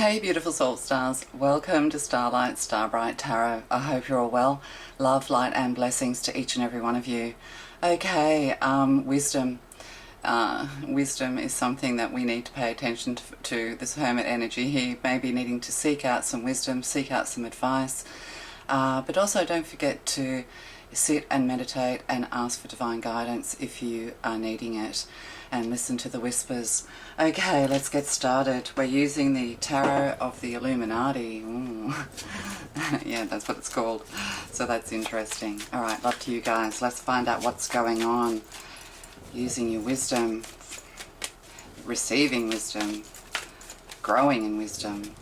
Hey beautiful soul stars, welcome to Starlight Starbright Tarot. I hope you're all well. Love, light and blessings to each and every one of you. Okay, wisdom. Wisdom is something that we need to pay attention to this hermit energy here. Maybe needing to seek out some wisdom, seek out some advice. But also don't forget to sit and meditate and ask for divine guidance if you are needing it, and listen to the whispers. Okay, let's get started. We're using the Tarot of the Illuminati. Yeah, that's what it's called. So that's interesting. All right, love to you guys. Let's find out what's going on. Using your wisdom, receiving wisdom, growing in wisdom,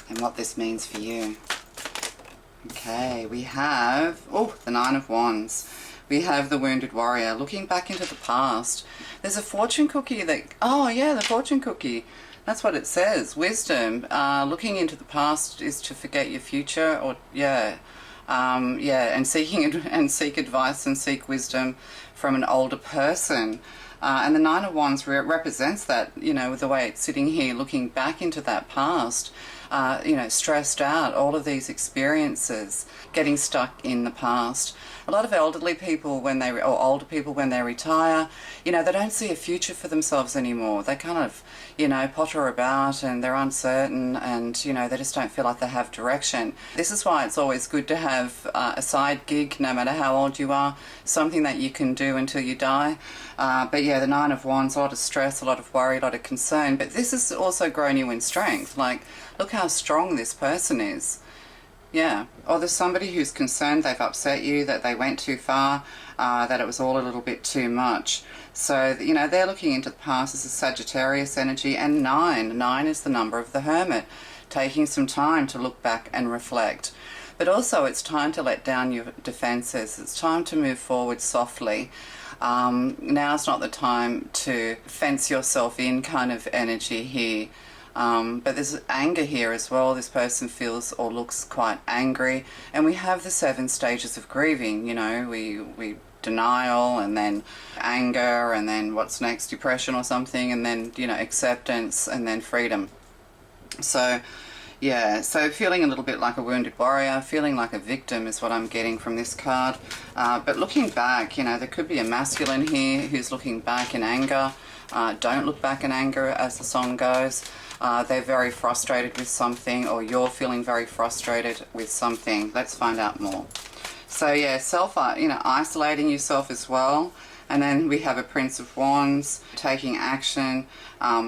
and what this means for you. Okay, we have, the Nine of Wands. We have the Wounded Warrior looking back into the past. There's a fortune cookie that, the fortune cookie. That's what it says. Wisdom. Looking into the past is to forget your future, or and seek advice and seek wisdom from an older person. And the Nine of Wands represents that, with the way it's sitting here looking back into that past, stressed out, all of these experiences, getting stuck in the past. A lot of elderly people or older people when they retire, they don't see a future for themselves anymore. They kind of, potter about and they're uncertain, and, they just don't feel like they have direction. This is why it's always good to have a side gig, no matter how old you are, something that you can do until you die. But yeah, the Nine of Wands, a lot of stress, a lot of worry, a lot of concern. But this has also grown you in strength. Like, look how strong this person is. Yeah. Or there's somebody who's concerned they've upset you, that they went too far, that it was all a little bit too much. So, they're looking into the past as a Sagittarius energy. And 9 is the number of the Hermit, taking some time to look back and reflect. But also it's time to let down your defenses. It's time to move forward softly. Now's not the time to fence yourself in kind of energy here. But there's anger here as well. This person feels or looks quite angry. And we have the 7 stages of grieving. We denial, and then anger, and then what's next, depression or something, and then, acceptance, and then freedom. So, yeah, so feeling a little bit like a wounded warrior, feeling like a victim is what I'm getting from this card. But looking back, there could be a masculine here who's looking back in anger. Don't look back in anger, as the song goes. They're very frustrated with something, or you're feeling very frustrated with something. Let's find out more. So yeah, isolating yourself as well. And then we have a Prince of Wands taking action,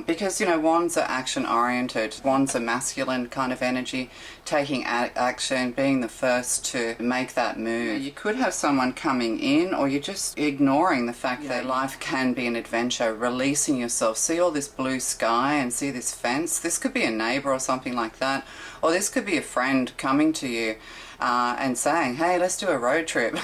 because, Wands are action-oriented. Wands are masculine kind of energy, taking action, being the first to make that move. You could have someone coming in, or you're just ignoring the fact that life can be an adventure, releasing yourself. See all this blue sky and see this fence? This could be a neighbor or something like that. Or this could be a friend coming to you and saying, hey, let's do a road trip.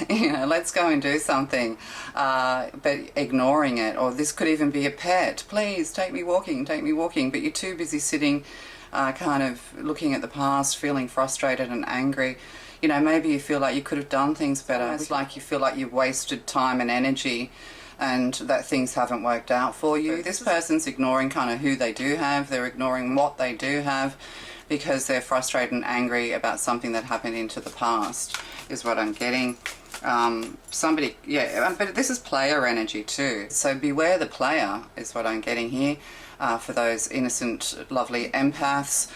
Let's go and do something. But ignoring it. Or this could even be a pet. Please take me walking, take me walking. But you're too busy sitting, kind of looking at the past, feeling frustrated and angry. Maybe you feel like you could have done things better. It's like you feel like you've wasted time and energy, and that things haven't worked out for you. This person's ignoring kind of who they do have. They're ignoring what they do have, because they're frustrated and angry about something that happened into the past, is what I'm getting. But this is player energy too. So beware the player is what I'm getting here. For those innocent, lovely empaths,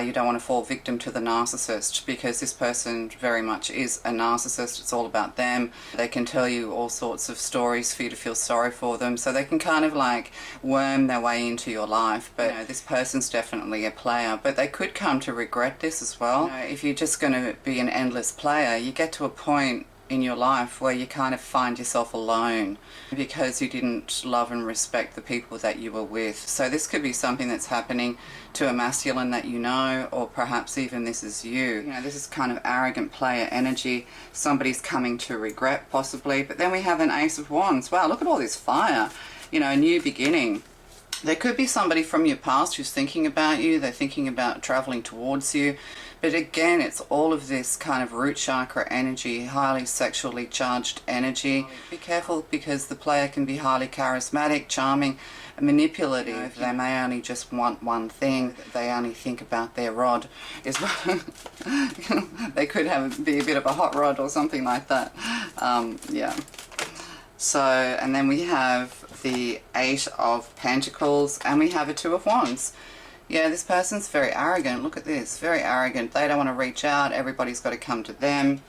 you don't want to fall victim to the narcissist, because this person very much is a narcissist. It's all about them. They can tell you all sorts of stories for you to feel sorry for them, so they can kind of like worm their way into your life. But this person's definitely a player, but they could come to regret this as well. If you're just going to be an endless player, you get to a point in your life where you kind of find yourself alone because you didn't love and respect the people that you were with. So this could be something that's happening to a masculine that you know, or perhaps even this is you. This is kind of arrogant player energy. Somebody's coming to regret possibly. But then we have an Ace of Wands. Wow, look at all this fire. A new beginning. There could be somebody from your past who's thinking about you. They're thinking about traveling towards you. But again, it's all of this kind of root chakra energy, highly sexually charged energy. Be careful, because the player can be highly charismatic, charming, manipulative. They may only just want one thing. They only think about their rod. Is they could be a bit of a hot rod or something like that. Yeah. So, and then we have the Eight of Pentacles, and we have a Two of Wands. Yeah, this person's very arrogant. Look at this, very arrogant. They don't want to reach out. Everybody's got to come to them.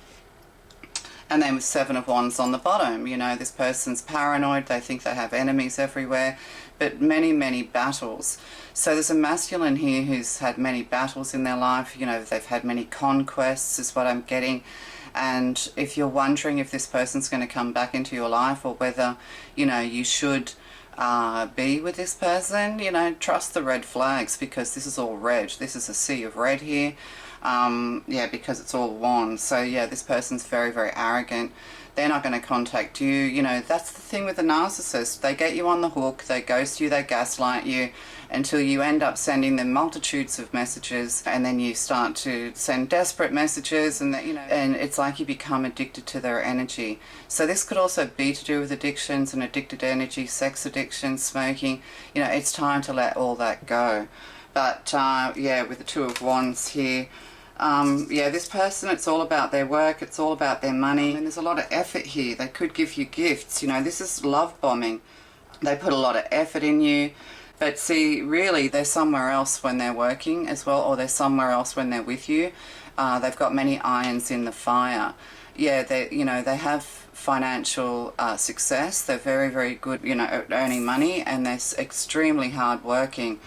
And then with Seven of Wands on the bottom, you know, this person's paranoid. They think they have enemies everywhere, but many, many battles. So there's a masculine here who's had many battles in their life. You know, they've had many conquests is what I'm getting. And if you're wondering if this person's going to come back into your life, or whether, you know, you should be with this person, you know, trust the red flags, because this is all red. This is a sea of red here. Yeah, because it's all wands. So yeah, this person's very, very arrogant. They're not going to contact you. You know, that's the thing with the narcissist. They get you on the hook, they ghost you, they gaslight you, until you end up sending them multitudes of messages, and then you start to send desperate messages, and that, you know, and it's like you become addicted to their energy. So this could also be to do with addictions and addicted energy, sex addiction, smoking. You know, it's time to let all that go. But yeah, with the Two of Wands here, yeah, this person, it's all about their work, it's all about their money, and there's a lot of effort here. They could give you gifts, you know, this is love bombing. They put a lot of effort in you, but see, really, they're somewhere else when they're working as well, or they're somewhere else when they're with you. They've got many irons in the fire. Yeah, they, you know, they have financial success. They're very, very good, you know, at earning money, and they're extremely hard working.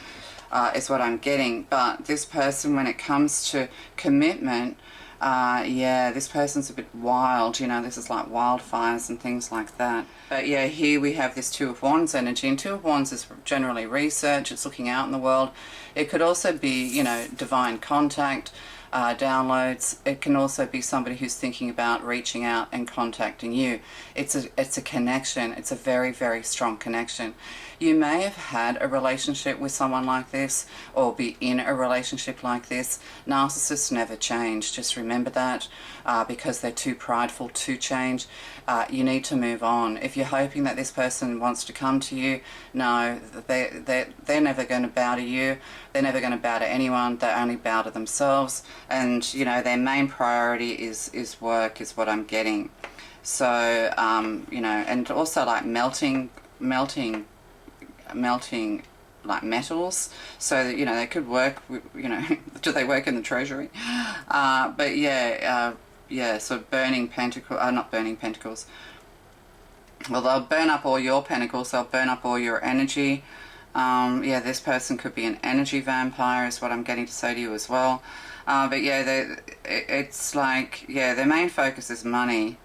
Is what I'm getting. But this person, when it comes to commitment, yeah, this person's a bit wild, you know, this is like wildfires and things like that. But yeah, here we have this Two of Wands energy, and Two of Wands is generally research, it's looking out in the world. It could also be, you know, divine contact, downloads. It can also be somebody who's thinking about reaching out and contacting you. It's a connection. It's a very, very strong connection. You may have had a relationship with someone like this, or be in a relationship like this. Narcissists never change. Just remember that, because they're too prideful to change. You need to move on. If you're hoping that this person wants to come to you, no, they're never going to bow to you. They're never going to bow to anyone. They only bow to themselves. And, you know, their main priority is work, is what I'm getting. So, you know, and also like melting like metals, so that, you know, they could work with, you know, do they work in the treasury? But yeah, yeah, so burning pentacles, not burning pentacles. Well, they'll burn up all your pentacles, they'll burn up all your energy. Yeah, this person could be an energy vampire, is what I'm getting to say to you as well. But yeah, it's like, yeah, their main focus is money.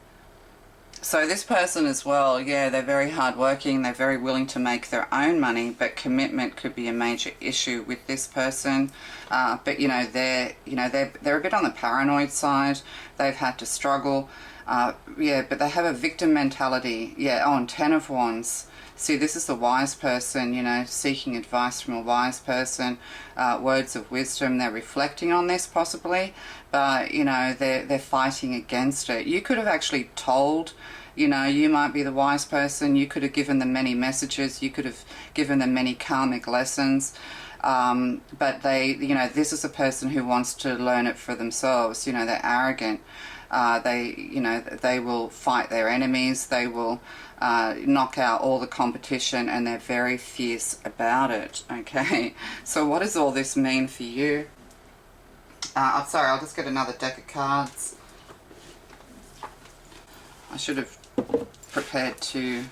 So this person as well, yeah, they're very hardworking, they're very willing to make their own money, but commitment could be a major issue with this person. But you know, they're a bit on the paranoid side. They've had to struggle. Yeah, but they have a victim mentality. Yeah, oh, and Ten of Wands. See, this is the wise person, you know, seeking advice from a wise person, words of wisdom. They're reflecting on this possibly, but, you know, they're fighting against it. You could have actually told, you know, you might be the wise person. You could have given them many messages. You could have given them many karmic lessons. But they, you know, this is a person who wants to learn it for themselves. You know, they're arrogant. You know, they will fight their enemies. They will knock out all the competition, and they're very fierce about it. Okay, so what does all this mean for you? I'm sorry, I'll just get another deck of cards. I should have prepared two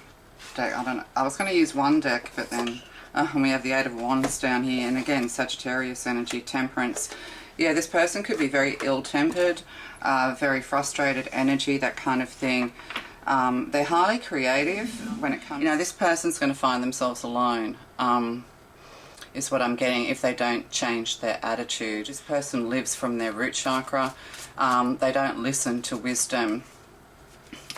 deck. I don't know. I was going to use one deck, but then and we have the Eight of Wands down here, and again, Sagittarius energy, Temperance. Yeah, this person could be very ill-tempered, very frustrated energy, that kind of thing. They're highly creative when it comes, you know, this person's going to find themselves alone, is what I'm getting, if they don't change their attitude. This person lives from their root chakra. They don't listen to wisdom.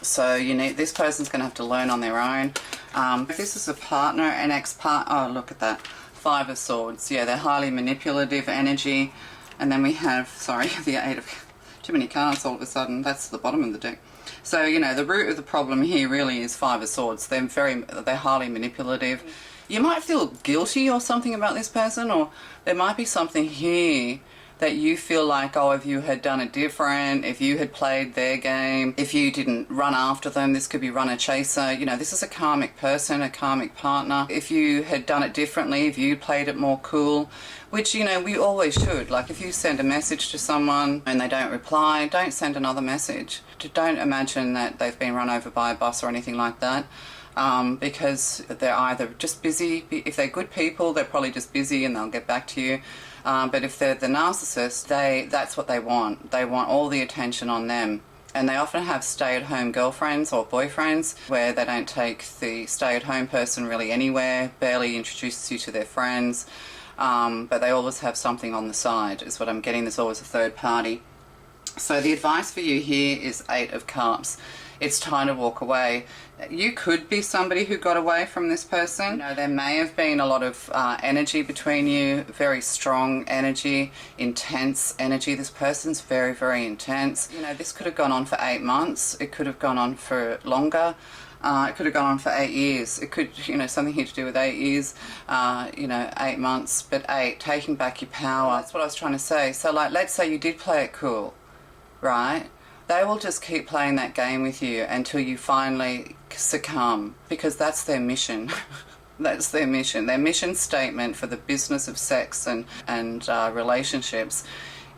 So you need, this person's going to have to learn on their own. If this is a partner, an ex-partner, oh, look at that, Five of Swords. Yeah, they're highly manipulative energy. And then we have, sorry, the 8 of, too many cards all of a sudden. That's the bottom of the deck. So, you know, the root of the problem here really is 5 of Swords. They're highly manipulative. You might feel guilty or something about this person, or there might be something here that you feel like, oh, if you had done it different, if you had played their game, if you didn't run after them, this could be runner chaser. You know, this is a karmic person, a karmic partner. If you had done it differently, if you played it more cool, which, you know, we always should. Like, if you send a message to someone and they don't reply, don't send another message. Don't imagine that they've been run over by a bus or anything like that. Because they're either just busy. If they're good people, they're probably just busy and they'll get back to you. But if they're the narcissist, that's what they want. They want all the attention on them. And they often have stay-at-home girlfriends or boyfriends where they don't take the stay-at-home person really anywhere, barely introduces you to their friends, but they always have something on the side, is what I'm getting. There's always a third party. So the advice for you here is 8 of Cups. It's time to walk away. You could be somebody who got away from this person. You know, there may have been a lot of energy between you, very strong energy, intense energy. This person's very, very intense. You know, this could have gone on for 8 months. It could have gone on for longer. It could have gone on for 8 years. It could, you know, something here to do with 8 years, you know, 8 months, but 8, taking back your power. That's what I was trying to say. So, like, let's say you did play it cool, right? They will just keep playing that game with you until you finally succumb, because that's their mission. That's their mission. Their mission statement for the business of sex and relationships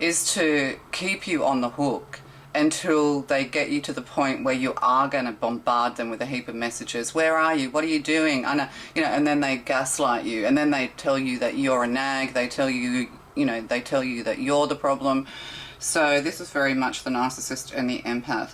is to keep you on the hook until they get you to the point where you are going to bombard them with a heap of messages. Where are you? What are you doing? I know, you know, and then they gaslight you, and then they tell you that you're a nag. They tell you, you know, they tell you that you're the problem. So this is very much the narcissist and the empath.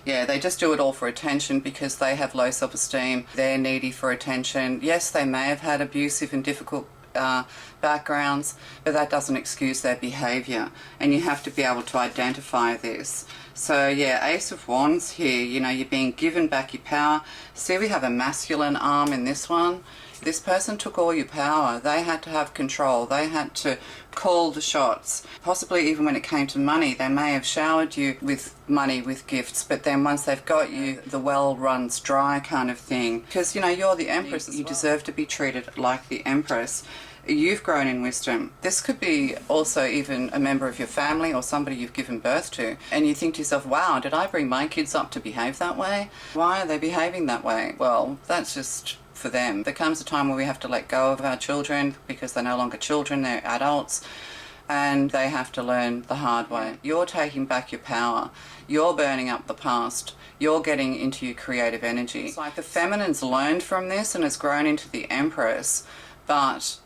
Yeah, they just do it all for attention because they have low self-esteem. They're needy for attention. Yes, they may have had abusive and difficult backgrounds, but that doesn't excuse their behaviour. And you have to be able to identify this. So yeah, Ace of Wands here, you know, you're being given back your power. See, we have a masculine arm in this one. This person took all your power. They had to have control. They had to call the shots. Possibly even when it came to money, they may have showered you with money, with gifts, but then once they've got you, the well runs dry kind of thing. Because, you know, you're the Empress. You deserve to be treated like the Empress. You've grown in wisdom. This could be also even a member of your family or somebody you've given birth to. And you think to yourself, wow, did I bring my kids up to behave that way? Why are they behaving that way? Well, that's just for them. There comes a time where we have to let go of our children because they're no longer children, they're adults, and they have to learn the hard way. You're taking back your power. You're burning up the past. You're getting into your creative energy. It's like the feminine's learned from this and has grown into the Empress, but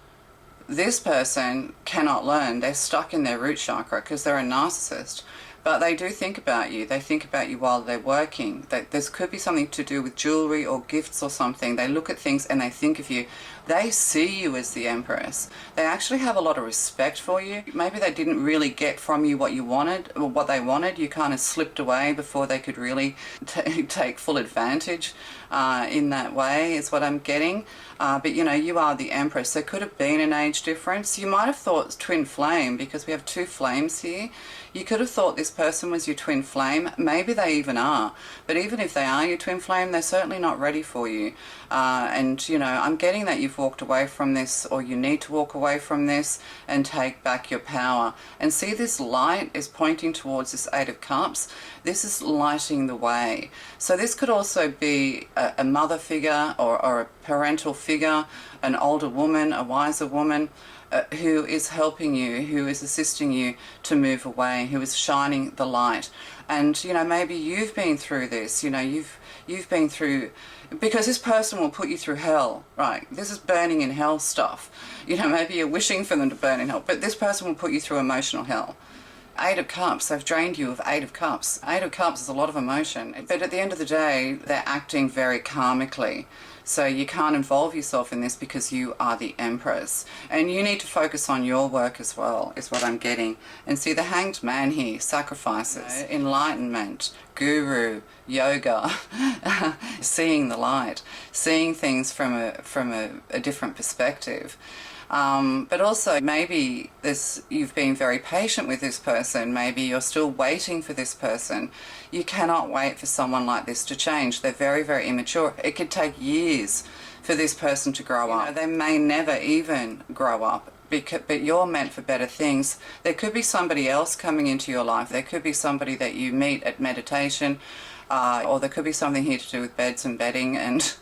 this person cannot learn. They're stuck in their root chakra because they're a narcissist. But they do think about you. They think about you while they're working. This could be something to do with jewelry or gifts or something. They look at things and they think of you. They see you as the Empress. They actually have a lot of respect for you. Maybe they didn't really get from you what you wanted, or what they wanted. You kind of slipped away before they could really take full advantage in that way, is what I'm getting. But, you know, you are the Empress. There could have been an age difference. You might have thought twin flame because we have 2 flames here. You could have thought this person was your twin flame. Maybe they even are. But even if they are your twin flame, they're certainly not ready for you. And, you know, I'm getting that you've walked away from this, or you need to walk away from this and take back your power. And see, this light is pointing towards this 8 of Cups. This is lighting the way. So this could also be a mother figure or a parental figure, an older woman, a wiser woman, who is helping you, who is assisting you to move away, who is shining the light. And, you know, maybe you've been through this, you know, you've been through, because this person will put you through hell, right? This is burning in hell stuff. You know, maybe you're wishing for them to burn in hell, but this person will put you through emotional hell. 8 of Cups, they've drained you of 8 of Cups. 8 of Cups is a lot of emotion, but at the end of the day, they're acting very karmically. So you can't involve yourself in this because you are the Empress. And you need to focus on your work as well, is what I'm getting. And see, the Hanged Man here, sacrifices, enlightenment, guru, yoga, seeing the light, seeing things from a different perspective. But also maybe you've been very patient with this person. Maybe you're still waiting for this person. You cannot wait for someone like this to change. They're very, very immature. It could take years for this person to grow up. They may never even grow up. But you're meant for better things. There could be somebody else coming into your life. There could be somebody that you meet at meditation, or there could be something here to do with beds and bedding and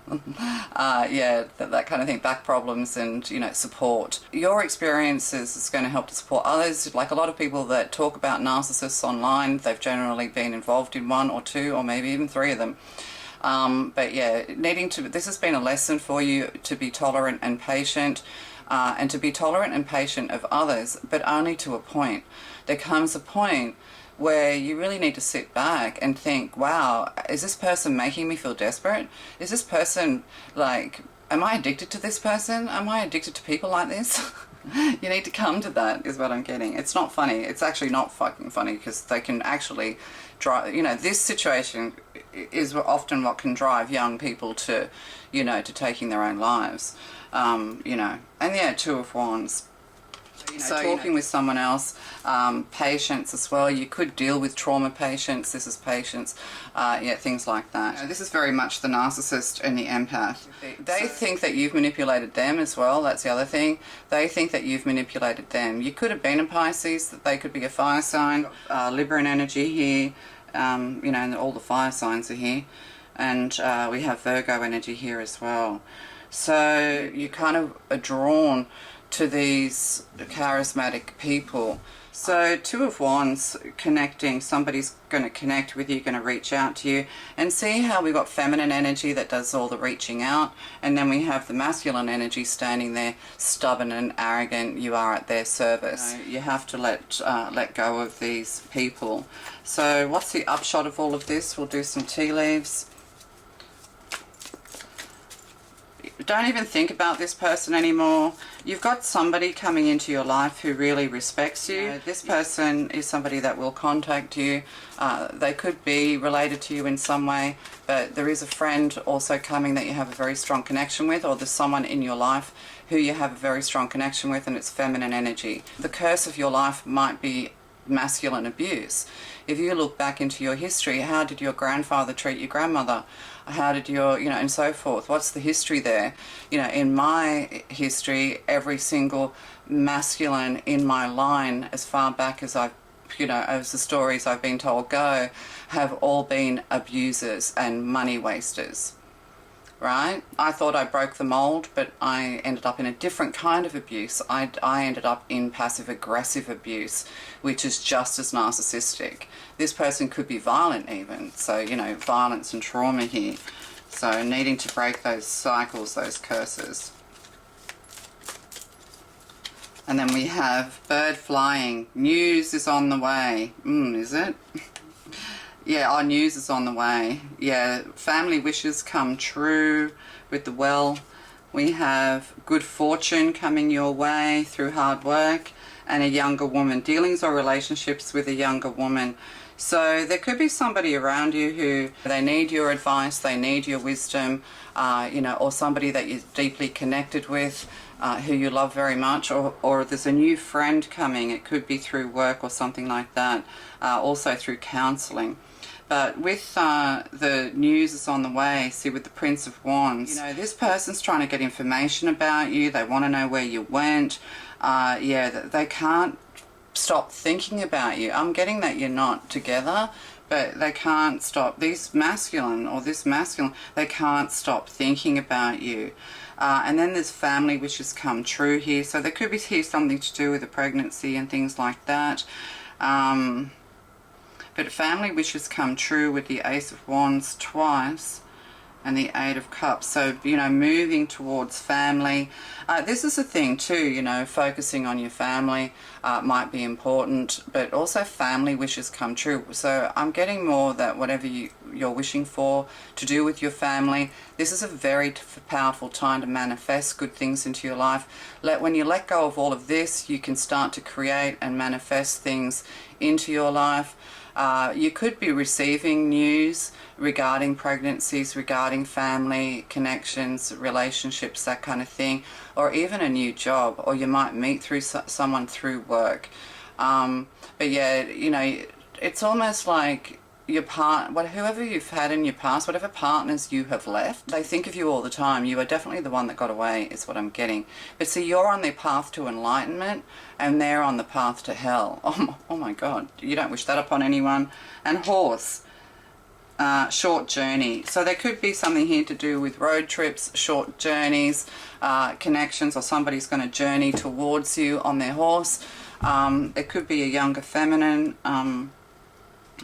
yeah, that kind of thing, back problems and, you know, support. Your experiences is going to help to support others. Like a lot of people that talk about narcissists online, they've generally been involved in one or two or maybe even three of them. But yeah, this has been a lesson for you to be tolerant and patient. And to be tolerant and patient of others, but only to a point. There comes a point where you really need to sit back and think, wow, is this person making me feel desperate? Is this person, like, am I addicted to this person? Am I addicted to people like this? You need to come to that, is what I'm getting. It's not funny. It's actually not fucking funny, because they can actually drive, you know, this situation is often what can drive young people to, you know, to taking their own lives. You know, and yeah, Two of Wands. So talking with someone else, patience as well. You could deal with trauma patience. This is patience. Yeah, things like that. You know, this is very much the narcissist and the empath. They think that you've manipulated them as well. That's the other thing. They think that you've manipulated them. You could have been a Pisces. That they could be a fire sign. Libran energy here. You know, and all the fire signs are here. And we have Virgo energy here as well. So you kind of are drawn to these charismatic people. So Two of Wands, connecting, somebody's going to connect with you, going to reach out to you, and see how we've got feminine energy that does all the reaching out, and then we have the masculine energy standing there, stubborn and arrogant. You are at their service. You have to let go of these people. So what's the upshot of all of this? We'll do some tea leaves. Don't even think about this person anymore. You've got somebody coming into your life who really respects you. This person is somebody that will contact you. They could be related to you in some way, but there is a friend also coming that you have a very strong connection with, or there's someone in your life who you have a very strong connection with, and it's feminine energy. The curse of your life might be masculine abuse. If you look back into your history, how did your grandfather treat your grandmother? How did your, you know, and so forth. What's the history there? You know, in my history, every single masculine in my line, as far back as I've, you know, as the stories I've been told go, have all been abusers and money wasters. Right? I thought I broke the mold, but I ended up in a different kind of abuse. I ended up in passive-aggressive abuse, which is just as narcissistic. This person could be violent even, so, you know, violence and trauma here. So needing to break those cycles, those curses. And then we have bird flying. News is on the way. Is it? Yeah, our news is on the way. Yeah, family wishes come true with the well. We have good fortune coming your way through hard work, and a younger woman. Dealings or relationships with a younger woman. So there could be somebody around you who they need your advice, they need your wisdom, you know, or somebody that you're deeply connected with, who you love very much, or there's a new friend coming. It could be through work or something like that, also through counselling. But with the news is on the way, see, with the Prince of Wands, you know, this person's trying to get information about you. They want to know where you went. Yeah, they can't stop thinking about you. I'm getting that you're not together, but they can't stop. These masculine or this masculine, they can't stop thinking about you. And then there's family wishes come true here. So there could be here something to do with a pregnancy and things like that. But family wishes come true with the Ace of Wands twice and the Eight of Cups. So, you know, moving towards family. This is a thing too, you know, focusing on your family might be important, but also family wishes come true. So I'm getting more that whatever you're wishing for to do with your family, this is a very powerful time to manifest good things into your life. When you let go of all of this, you can start to create and manifest things into your life. You could be receiving news regarding pregnancies, regarding family connections, relationships, that kind of thing, or even a new job, or you might meet through someone through work. But yeah, you know, it's almost like your whoever you've had in your past, whatever partners you have left, they think of you all the time. You are definitely the one that got away, is what I'm getting. But see, you're on their path to enlightenment, and they're on the path to hell. Oh my God, you don't wish that upon anyone. And horse, short journey. So there could be something here to do with road trips, short journeys, connections, or somebody's going to journey towards you on their horse. It could be a younger feminine,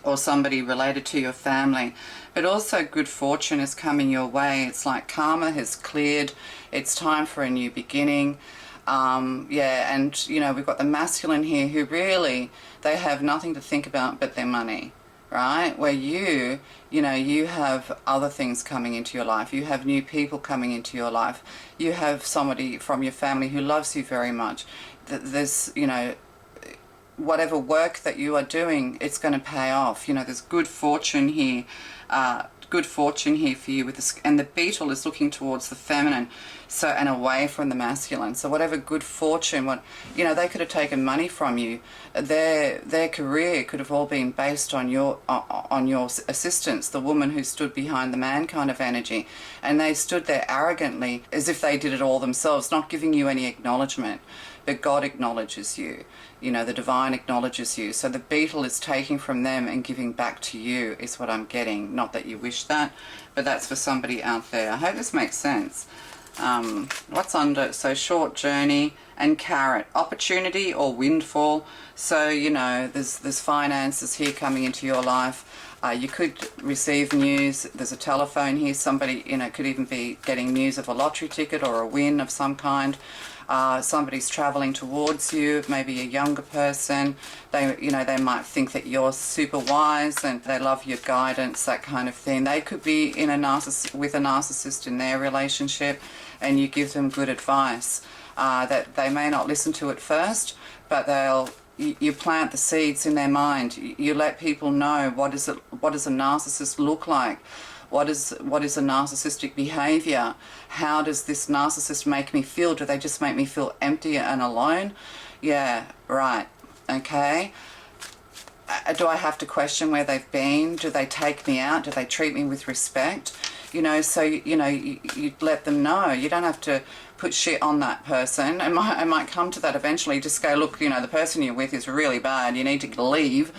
or somebody related to your family. But also good fortune is coming your way. It's like karma has cleared. It's time for a new beginning. Yeah, and you know, we've got the masculine here who really, they have nothing to think about but their money, right? Where you know, you have other things coming into your life. You have new people coming into your life. You have somebody from your family who loves you very much. There's, you know, whatever work that you are doing, it's going to pay off. You know, there's good fortune here. Good fortune here for you with this, and the beetle is looking towards the feminine, so, and away from the masculine. So whatever good fortune, what, you know, they could have taken money from you. Their career could have all been based on your assistance, the woman who stood behind the man kind of energy, and they stood there arrogantly as if they did it all themselves, not giving you any acknowledgement. But God acknowledges you. You know, the divine acknowledges you. So the beetle is taking from them and giving back to you, is what I'm getting. Not that you wish that, but that's for somebody out there. I hope this makes sense. What's under? So short journey and carrot. Opportunity or windfall. So, you know, there's finances here coming into your life. You could receive news. There's a telephone here. Somebody, you know, could even be getting news of a lottery ticket or a win of some kind. Somebody's traveling towards you, maybe a younger person. They, you know, they might think that you're super wise and they love your guidance, that kind of thing. They could be in with a narcissist in their relationship, and you give them good advice that they may not listen to at first, but you plant the seeds in their mind. You let people know what does a narcissist look like. What is a narcissistic behavior? How does this narcissist make me feel? Do they just make me feel empty and alone? Yeah, right. Okay. Do I have to question where they've been? Do they take me out? Do they treat me with respect? You know, so, you know, you let them know. You don't have to put shit on that person. It might come to that eventually. Just go, look, you know, the person you're with is really bad. You need to leave.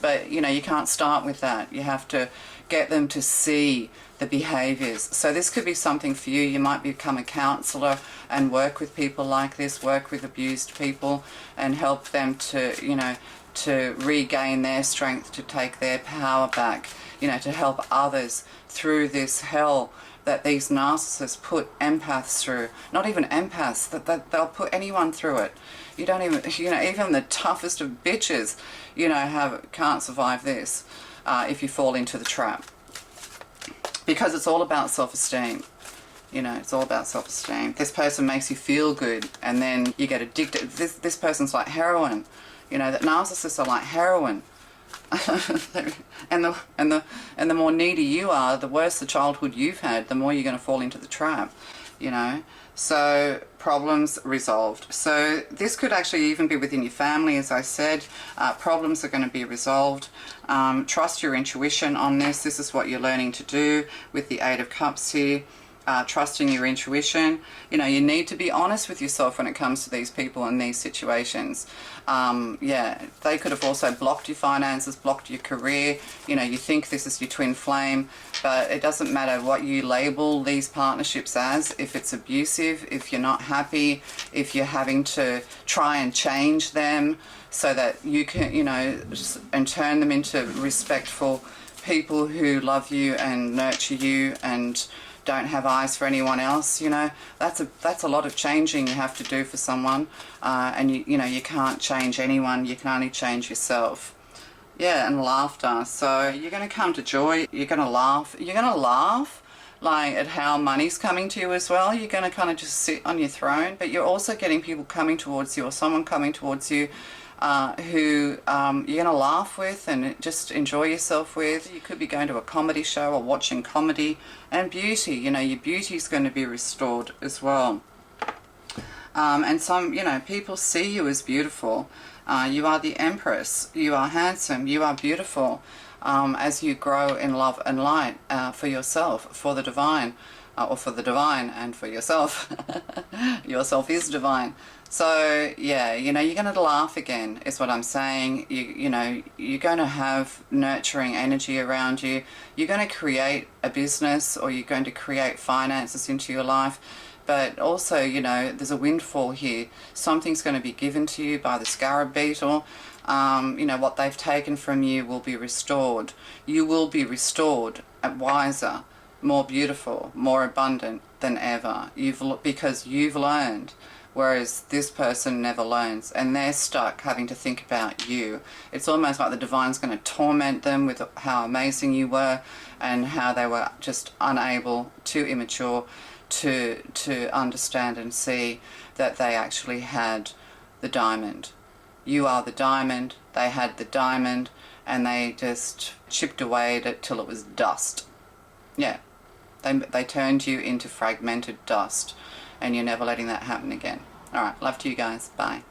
But, you know, you can't start with that. You have to get them to see the behaviors. So this could be something for you. You might become a counselor and work with people like this, work with abused people and help them to, you know, to regain their strength, to take their power back, you know, to help others through this hell that these narcissists put empaths through. Not even empaths, that they'll put anyone through it. You don't even, you know, even the toughest of bitches, you know, can't survive this if you fall into the trap. Because it's all about self-esteem. You know, it's all about self-esteem. This person makes you feel good, and then you get addicted. This person's like heroin. You know, that narcissists are like heroin. and the more needy you are, the worse the childhood you've had, the more you're going to fall into the trap. You know, so problems resolved. So this could actually even be within your family, as I said. Problems are going to be resolved. Trust your intuition on this. This is what you're learning to do with the Eight of Cups here. Trusting your intuition. You know, you need to be honest with yourself when it comes to these people and these situations. Yeah, they could have also blocked your finances, blocked your career. You know, you think this is your twin flame, but it doesn't matter what you label these partnerships as. If it's abusive, if you're not happy, if you're having to try and change them so that you can, you know, and turn them into respectful people who love you and nurture you and don't have eyes for anyone else, you know, that's a lot of changing you have to do for someone, and you know, you can't change anyone, you can only change yourself. Yeah, and laughter. So you're going to come to joy, you're going to laugh like at how money's coming to you as well. You're going to kind of just sit on your throne, but you're also getting people coming towards you, or someone coming towards you who you're going to laugh with and just enjoy yourself with. You could be going to a comedy show or watching comedy. And beauty, you know, your beauty is going to be restored as well. And some, you know, people see you as beautiful. You are the Empress. You are handsome. You are beautiful. As you grow in love and light for yourself, for the divine, or for the divine and for yourself. Yourself is divine. So yeah, you know, you're going to laugh again is what I'm saying. You know, you're going to have nurturing energy around you. You're going to create a business, or you're going to create finances into your life. But also, you know, there's a windfall here. Something's going to be given to you by the scarab beetle. You know, what they've taken from you will be restored. You will be restored, wiser, more beautiful, more abundant than ever. Because you've learned, whereas this person never learns, and they're stuck having to think about you. It's almost like the divine's going to torment them with how amazing you were and how they were just unable, too immature to understand and see that they actually had the diamond. You are the diamond, they had the diamond, and they just chipped away at it till it was dust. Yeah, they turned you into fragmented dust, and you're never letting that happen again. Alright, love to you guys. Bye.